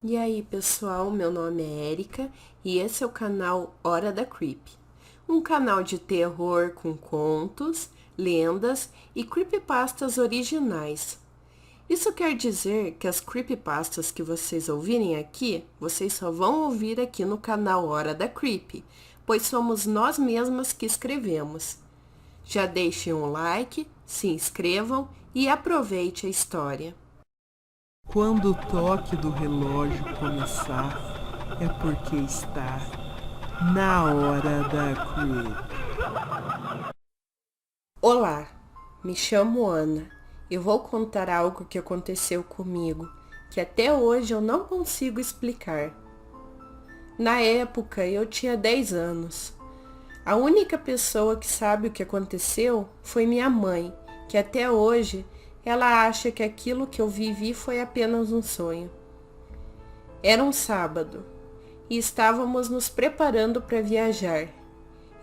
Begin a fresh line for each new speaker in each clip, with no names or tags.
E aí, pessoal, meu nome é Erika e esse é o canal Hora da Creep, um canal de terror com contos, lendas e creepypastas originais. Isso quer dizer que as creepypastas que vocês ouvirem aqui, vocês só vão ouvir aqui no canal Hora da Creep, pois somos nós mesmas que escrevemos. Já deixem um like, se inscrevam e aproveite a história.
Quando o toque do relógio começar, é porque está na hora da creep.
Olá, me chamo Ana e vou contar algo que aconteceu comigo, que até hoje eu não consigo explicar. Na época eu tinha 10 anos. A única pessoa que sabe o que aconteceu foi minha mãe, que até hoje ela acha que aquilo que eu vivi foi apenas um sonho. Era um sábado e estávamos nos preparando para viajar.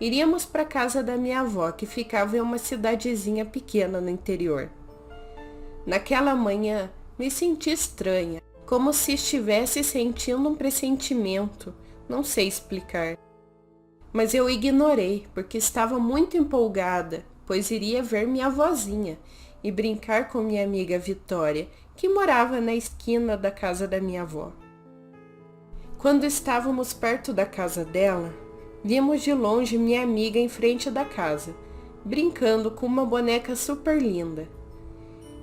Iríamos para a casa da minha avó, que ficava em uma cidadezinha pequena no interior. Naquela manhã, me senti estranha, como se estivesse sentindo um pressentimento, não sei explicar. Mas eu ignorei, porque estava muito empolgada, pois iria ver minha avózinha e brincar com minha amiga Vitória, que morava na esquina da casa da minha avó. Quando estávamos perto da casa dela, vimos de longe minha amiga em frente da casa, brincando com uma boneca super linda.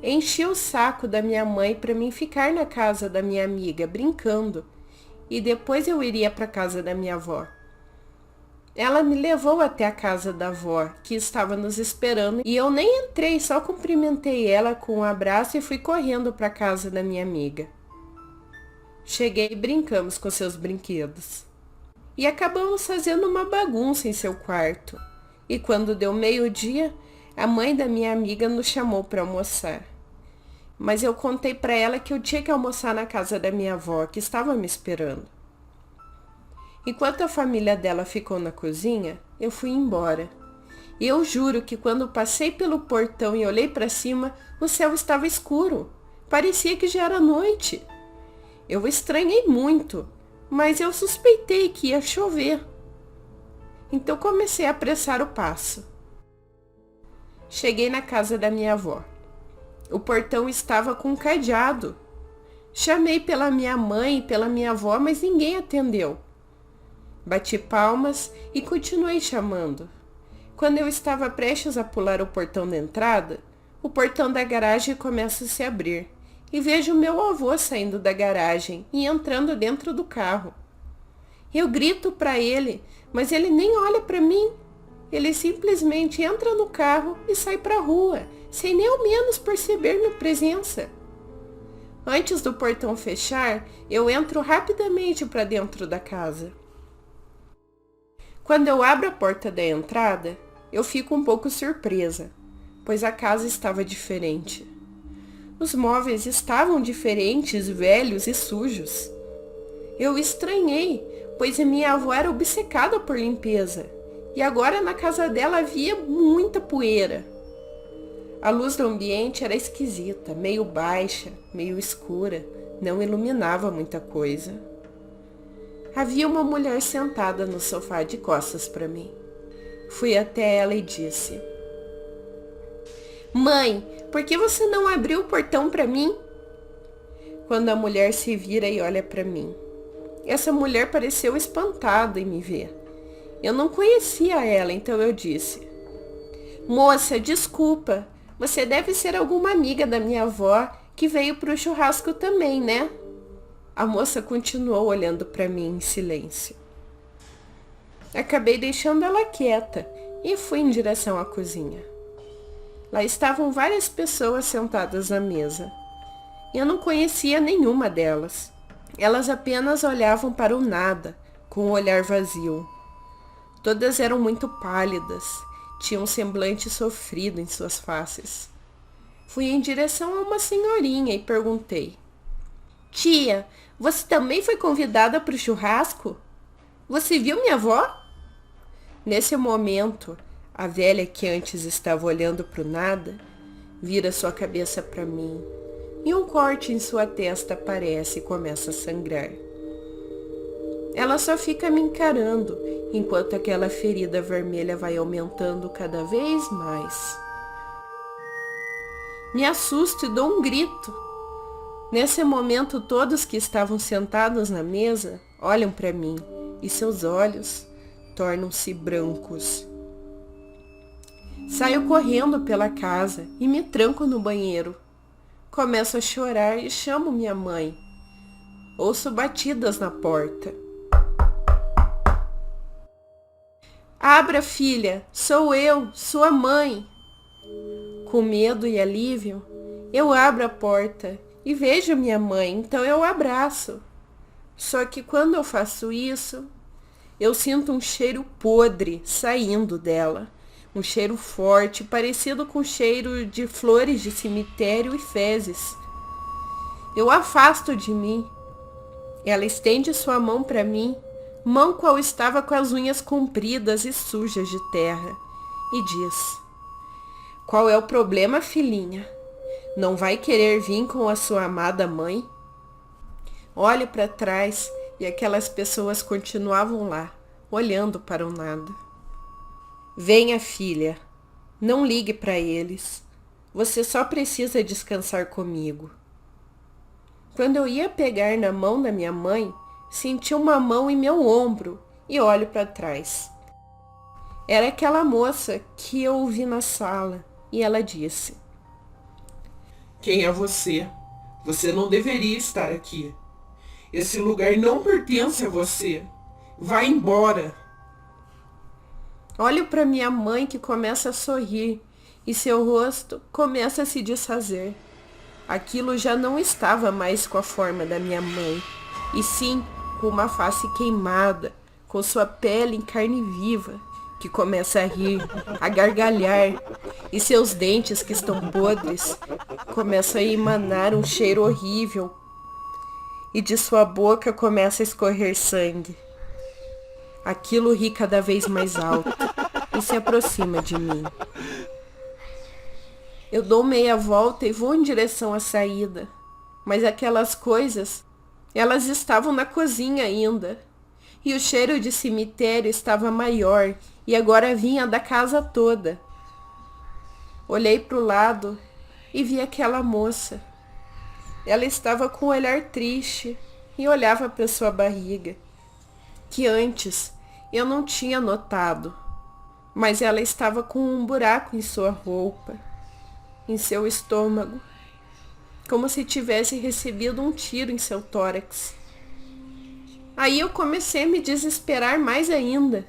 Enchi o saco da minha mãe para mim ficar na casa da minha amiga, brincando, e depois eu iria para a casa da minha avó. Ela me levou até a casa da avó, que estava nos esperando, e eu nem entrei, só cumprimentei ela com um abraço e fui correndo para a casa da minha amiga. Cheguei e brincamos com seus brinquedos. E acabamos fazendo uma bagunça em seu quarto. E quando deu meio-dia, a mãe da minha amiga nos chamou para almoçar. Mas eu contei para ela que eu tinha que almoçar na casa da minha avó, que estava me esperando. Enquanto a família dela ficou na cozinha, eu fui embora. E eu juro que quando passei pelo portão e olhei para cima, o céu estava escuro. Parecia que já era noite. Eu estranhei muito, mas eu suspeitei que ia chover. Então comecei a apressar o passo. Cheguei na casa da minha avó. O portão estava com um cadeado. Chamei pela minha mãe e pela minha avó, mas ninguém atendeu. Bati palmas e continuei chamando. Quando eu estava prestes a pular o portão da entrada, o portão da garagem começa a se abrir e vejo meu avô saindo da garagem e entrando dentro do carro. Eu grito para ele, mas ele nem olha para mim. Ele simplesmente entra no carro e sai para a rua, sem nem ao menos perceber minha presença. Antes do portão fechar, eu entro rapidamente para dentro da casa. Quando eu abro a porta da entrada, eu fico um pouco surpresa, pois a casa estava diferente. Os móveis estavam diferentes, velhos e sujos. Eu estranhei, pois a minha avó era obcecada por limpeza, e agora na casa dela havia muita poeira. A luz do ambiente era esquisita, meio baixa, meio escura, não iluminava muita coisa. Havia uma mulher sentada no sofá de costas para mim. Fui até ela e disse: "Mãe, por que você não abriu o portão para mim?" Quando a mulher se vira e olha para mim, essa mulher pareceu espantada em me ver. Eu não conhecia ela, então eu disse: "Moça, desculpa, você deve ser alguma amiga da minha avó que veio para o churrasco também, né?" A moça continuou olhando para mim em silêncio. Acabei deixando ela quieta e fui em direção à cozinha. Lá estavam várias pessoas sentadas à mesa. Eu não conhecia nenhuma delas. Elas apenas olhavam para o nada, com o olhar vazio. Todas eram muito pálidas, tinham um semblante sofrido em suas faces. Fui em direção a uma senhorinha e perguntei: "Tia, você também foi convidada para o churrasco? Você viu minha avó?" Nesse momento, a velha que antes estava olhando para o nada, vira sua cabeça para mim, e um corte em sua testa aparece e começa a sangrar. Ela só fica me encarando, enquanto aquela ferida vermelha vai aumentando cada vez mais. Me assusto e dou um grito. Nesse momento, todos que estavam sentados na mesa olham para mim e seus olhos tornam-se brancos. Saio correndo pela casa e me tranco no banheiro. Começo a chorar e chamo minha mãe. Ouço batidas na porta. Abra, filha, sou eu, sua mãe. Com medo e alívio, eu abro a porta e vejo minha mãe, então eu abraço. Só que quando eu faço isso, eu sinto um cheiro podre saindo dela. Um cheiro forte, parecido com o cheiro de flores de cemitério e fezes. Eu afasto de mim. Ela estende sua mão para mim, mão qual estava com as unhas compridas e sujas de terra, e diz: qual é o problema, filhinha? Não vai querer vir com a sua amada mãe? Olho para trás e aquelas pessoas continuavam lá, olhando para o nada. Venha, filha. Não ligue para eles. Você só precisa descansar comigo. Quando eu ia pegar na mão da minha mãe, senti uma mão em meu ombro e olho para trás. Era aquela moça que eu vi na sala e ela disse:
Quem é você? Você não deveria estar aqui. Esse lugar não pertence a você. Vá embora.
Olho para minha mãe que começa a sorrir e seu rosto começa a se desfazer. Aquilo já não estava mais com a forma da minha mãe, e sim com uma face queimada, com sua pele em carne viva, que começa a rir, a gargalhar, e seus dentes que estão podres começam a emanar um cheiro horrível, e de sua boca começa a escorrer sangue. Aquilo ri cada vez mais alto e se aproxima de mim. Eu dou meia volta e vou em direção à saída, mas aquelas coisas, elas estavam na cozinha ainda, e o cheiro de cemitério estava maior e agora vinha da casa toda. Olhei para o lado e vi aquela moça. Ela estava com um olhar triste e olhava para sua barriga, que antes eu não tinha notado, mas ela estava com um buraco em sua roupa, em seu estômago, como se tivesse recebido um tiro em seu tórax. Aí eu comecei a me desesperar mais ainda.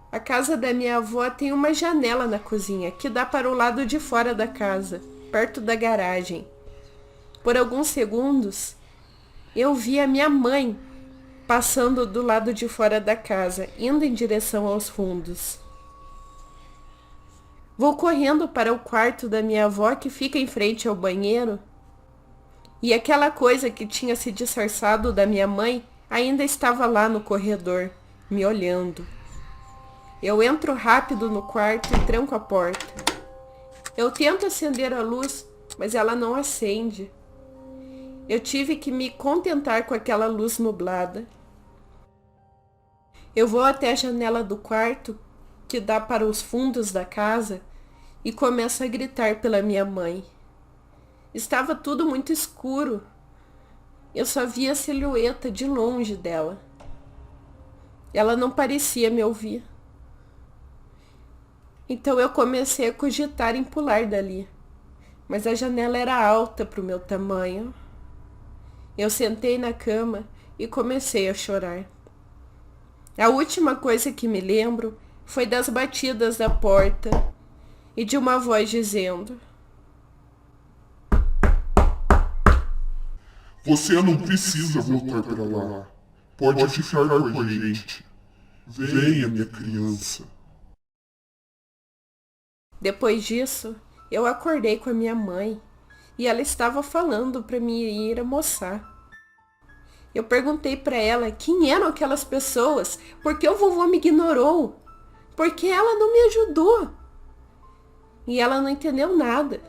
A casa da minha avó tem uma janela na cozinha que dá para o lado de fora da casa, perto da garagem. Por alguns segundos, eu vi a minha mãe passando do lado de fora da casa, indo em direção aos fundos. Vou correndo para o quarto da minha avó que fica em frente ao banheiro, e aquela coisa que tinha se disfarçado da minha mãe ainda estava lá no corredor, me olhando. Eu entro rápido no quarto e tranco a porta. Eu tento acender a luz, mas ela não acende. Eu tive que me contentar com aquela luz nublada. Eu vou até a janela do quarto, que dá para os fundos da casa, e começo a gritar pela minha mãe. Estava tudo muito escuro. Eu só via a silhueta de longe dela. Ela não parecia me ouvir. Então eu comecei a cogitar em pular dali, mas a janela era alta para o meu tamanho. Eu sentei na cama e comecei a chorar. A última coisa que me lembro foi das batidas da porta e de uma voz dizendo:
Você não precisa voltar para lá. Pode ficar com a gente. Venha, minha criança.
Depois disso, eu acordei com a minha mãe e ela estava falando para me ir almoçar. Eu perguntei para ela quem eram aquelas pessoas, porque o vovô me ignorou, porque ela não me ajudou. E ela não entendeu nada.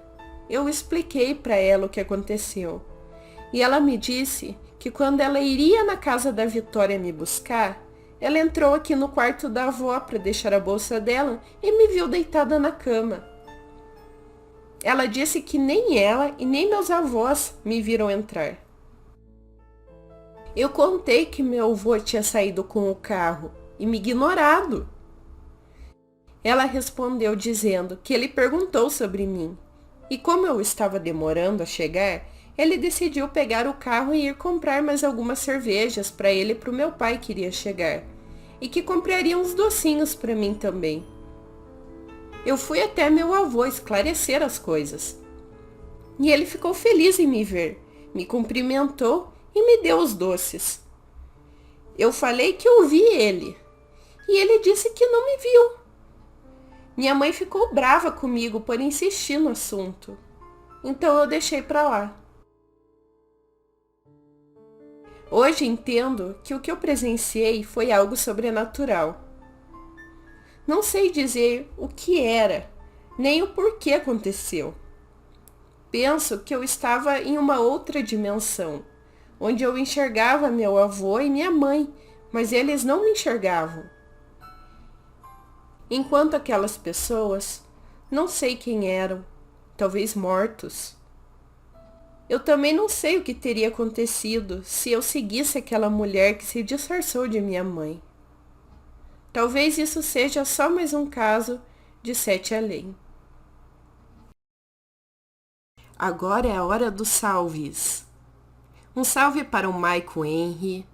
Eu expliquei para ela o que aconteceu. E ela me disse que quando ela iria na casa da Vitória me buscar, ela entrou aqui no quarto da avó para deixar a bolsa dela e me viu deitada na cama. Ela disse que nem ela e nem meus avós me viram entrar. Eu contei que meu avô tinha saído com o carro e me ignorado. Ela respondeu dizendo que ele perguntou sobre mim. E como eu estava demorando a chegar, ele decidiu pegar o carro e ir comprar mais algumas cervejas para ele e para o meu pai que iria chegar. E que compraria uns docinhos para mim também. Eu fui até meu avô esclarecer as coisas. E ele ficou feliz em me ver, me cumprimentou e me deu os doces. Eu falei que eu vi ele. E ele disse que não me viu. Minha mãe ficou brava comigo por insistir no assunto. Então eu deixei pra lá. Hoje entendo que o que eu presenciei foi algo sobrenatural. Não sei dizer o que era, nem o porquê aconteceu. Penso que eu estava em uma outra dimensão, onde eu enxergava meu avô e minha mãe, mas eles não me enxergavam. Enquanto aquelas pessoas, não sei quem eram, talvez mortos. Eu também não sei o que teria acontecido se eu seguisse aquela mulher que se disfarçou de minha mãe. Talvez isso seja só mais um caso de Sete Além. Agora é a hora dos salves. Um salve para o Maico Henry,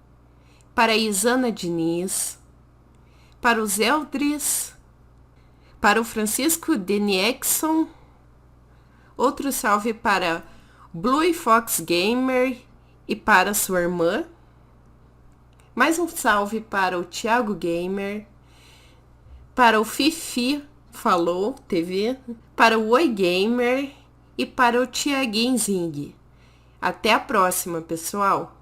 para a Isana Diniz, para o Zeldris, para o Francisco Deniexson, outro salve para Blue Fox Gamer e para sua irmã, mais um salve para o Thiago Gamer, para o Fifi Falou TV, para o Oi Gamer e para o Thiaguinho Zing. Até a próxima, pessoal!